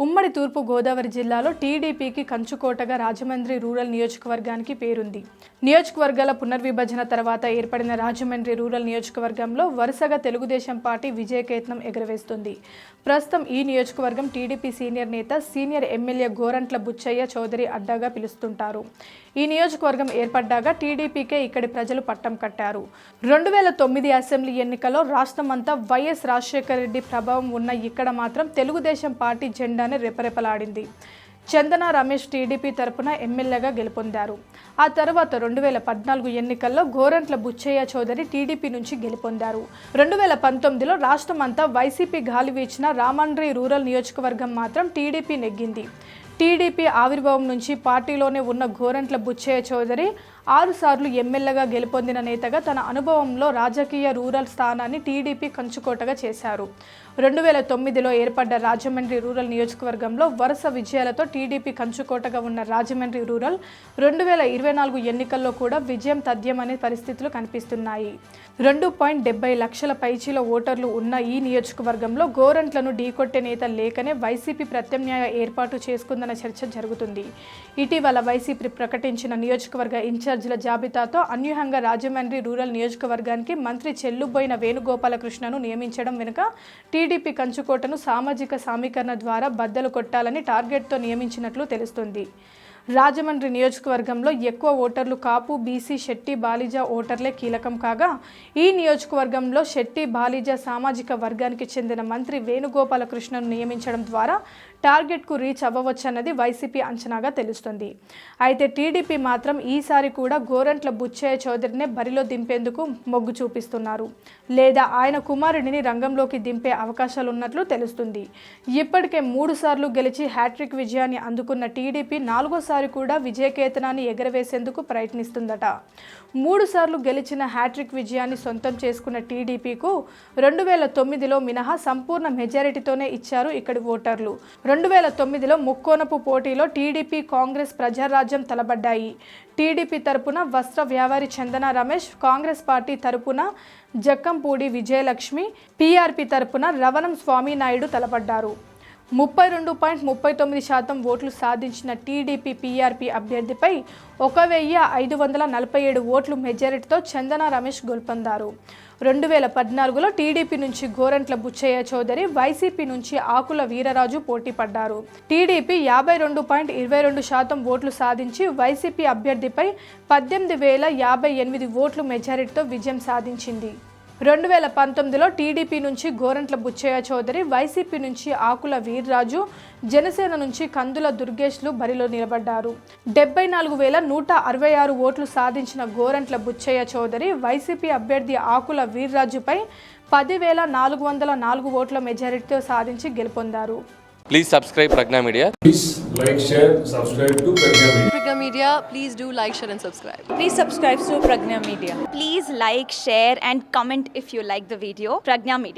ఉమ్మడి తూర్పు గోదావరి జిల్లాలో టీడీపీకి కంచుకోటగా రాజమండ్రి రూరల్ నియోజకవర్గానికి పేరుంది. నియోజకవర్గాల పునర్విభజన తర్వాత ఏర్పడిన రాజమండ్రి రూరల్ నియోజకవర్గంలో వరుసగా తెలుగుదేశం పార్టీ విజయకేతనం ఎగురవేస్తుంది. ప్రస్తుతం ఈ నియోజకవర్గం టీడీపీ సీనియర్ నేత, సీనియర్ ఎమ్మెల్యే గోరంట్ల బుచ్చయ్య చౌదరి అడ్డాగా పిలుస్తుంటారు. ఈ నియోజకవర్గం ఏర్పడ్డాక టీడీపీకే ఇక్కడి ప్రజలు పట్టం కట్టారు. 2009 అసెంబ్లీ ఎన్నికల్లో రాష్ట్రమంతా వైఎస్ రాజశేఖర రెడ్డి ప్రభావం ఉన్న ఇక్కడ మాత్రం తెలుగుదేశం పార్టీ జెండాని రెపరెపలాడింది. చందన రమేష్ టీడీపీ తరపున ఎమ్మెల్యేగా గెలుపొందారు. ఆ తర్వాత 2014 ఎన్నికల్లో గోరంట్ల బుచ్చయ్య చౌదరి టీడీపీ నుంచి గెలుపొందారు. 2019లో రాష్ట్రమంతా వైసీపీ గాలి వీచిన రాజమండ్రి రూరల్ నియోజకవర్గం మాత్రం టీడీపీ నెగ్గింది. టీడీపీ ఆవిర్భావం నుంచి పార్టీలోనే ఉన్న గోరంట్ల బుచ్చయ్య చౌదరి 6 సార్లు ఎమ్మెల్యేగా గెలుపొందిన నేతగా తన అనుభవంలో రాజకీయ రూరల్ స్థానాన్ని టీడీపీ కంచుకోటగా చేశారు. 2009లో ఏర్పడ్డ రాజమండ్రి రూరల్ నియోజకవర్గంలో వరుస విజయాలతో టీడీపీ కంచుకోటగా ఉన్న రాజమండ్రి రూరల్ 2024 ఎన్నికల్లో కూడా విజయం తథ్యమనే పరిస్థితులు కనిపిస్తున్నాయి. 2.70 లక్షల పైచీల ఓటర్లు ఉన్న ఈ నియోజకవర్గంలో గోరంట్లను ఢీకొట్టే నేత లేకనే వైసీపీ ప్రత్యామ్నాయ ఏర్పాటు చేసుకుందన్న చర్చ జరుగుతుంది. ఇటీవల వైసీపీ ప్రకటించిన నియోజకవర్గ ఇన్ఛార్జీల జాబితాతో అన్యూహంగా రాజమండ్రి రూరల్ నియోజకవర్గానికి మంత్రి చెల్లుబోయిన వేణుగోపాలకృష్ణను నియమించడం వెనుక టీడీపీ కంచుకోటను సామాజిక సమీకరణ ద్వారా బద్దలు కొట్టాలని టార్గెట్తో నియమించినట్లు తెలుస్తుంది. రాజమండ్రి నియోజకవర్గంలో ఎక్కువ ఓటర్లు కాపు, బీసీ, శెట్టి, బాలిజా ఓటర్లే కీలకం కాగా ఈ నియోజకవర్గంలో శెట్టి, బాలిజా సామాజిక వర్గానికి చెందిన మంత్రి వేణుగోపాలకృష్ణను నియమించడం ద్వారా టార్గెట్కు రీచ్ అవ్వవచ్చన్నది వైసీపీ అంచనాగా తెలుస్తుంది. అయితే టీడీపీ మాత్రం ఈసారి కూడా గోరంట్ల బుచ్చయ్య చౌదరినే బరిలో దింపేందుకు మొగ్గు చూపిస్తున్నారు. లేదా ఆయన కుమారుడిని రంగంలోకి దింపే అవకాశాలున్నట్లు తెలుస్తుంది. ఇప్పటికే 3 సార్లు గెలిచి హ్యాట్రిక్ విజయాన్ని అందుకున్న టీడీపీ 4వ సారి కూడా విజయకేతనాన్ని ఎగరవేసేందుకు ప్రయత్నిస్తుందట. 3 సార్లు గెలిచిన హ్యాట్రిక్ విజయాన్ని సొంతం చేసుకున్న టీడీపీకు 2009లో మినహా సంపూర్ణ మెజారిటీతోనే ఇచ్చారు ఇక్కడి ఓటర్లు. 2009లో ముక్కోనపు పోటీలో టీడీపీ, కాంగ్రెస్, ప్రజారాజ్యం తలబడ్డాయి. టీడీపీ తరపున వస్త్ర వ్యాపారి చందన రమేష్, కాంగ్రెస్ పార్టీ తరపున జక్కంపూడి విజయలక్ష్మి, పీఆర్పీ తరపున రవణం స్వామినాయుడు తలపడ్డారు. 32.39% ఓట్లు సాధించిన టీడీపీ పీఆర్పీ అభ్యర్థిపై 1547 ఓట్లు మెజారిటీతో చందన రమేష్ గెలుపొందారు. 2014లో టీడీపీ నుంచి గోరంట్ల బుచ్చయ్య చౌదరి, వైసీపీ నుంచి ఆకుల వీరరాజు పోటీ పడ్డారు. టీడీపీ 52.22% ఓట్లు సాధించి వైసీపీ అభ్యర్థిపై 18,058 ఓట్లు మెజారిటీతో విజయం సాధించింది. 2019లో టీడీపీ నుంచి గోరంట్ల బుచ్చయ్య చౌదరి, వైసీపీ నుంచి ఆకుల వీర్రాజు, జనసేన నుంచి కందుల దుర్గేష్లు బరిలో నిలబడ్డారు. 74,166 ఓట్లు సాధించిన గోరంట్ల బుచ్చయ్య చౌదరి వైసీపీ అభ్యర్థి ఆకుల వీర్రాజుపై 10,404 ఓట్ల మెజారిటీతో సాధించి గెలుపొందారు. Please subscribe Pragna Media. Please like, share, subscribe to Pragna Media. Pragna Media, please do like, share and subscribe. Please subscribe to Pragna Media. Please like, share and comment if you like the video. Pragna Media.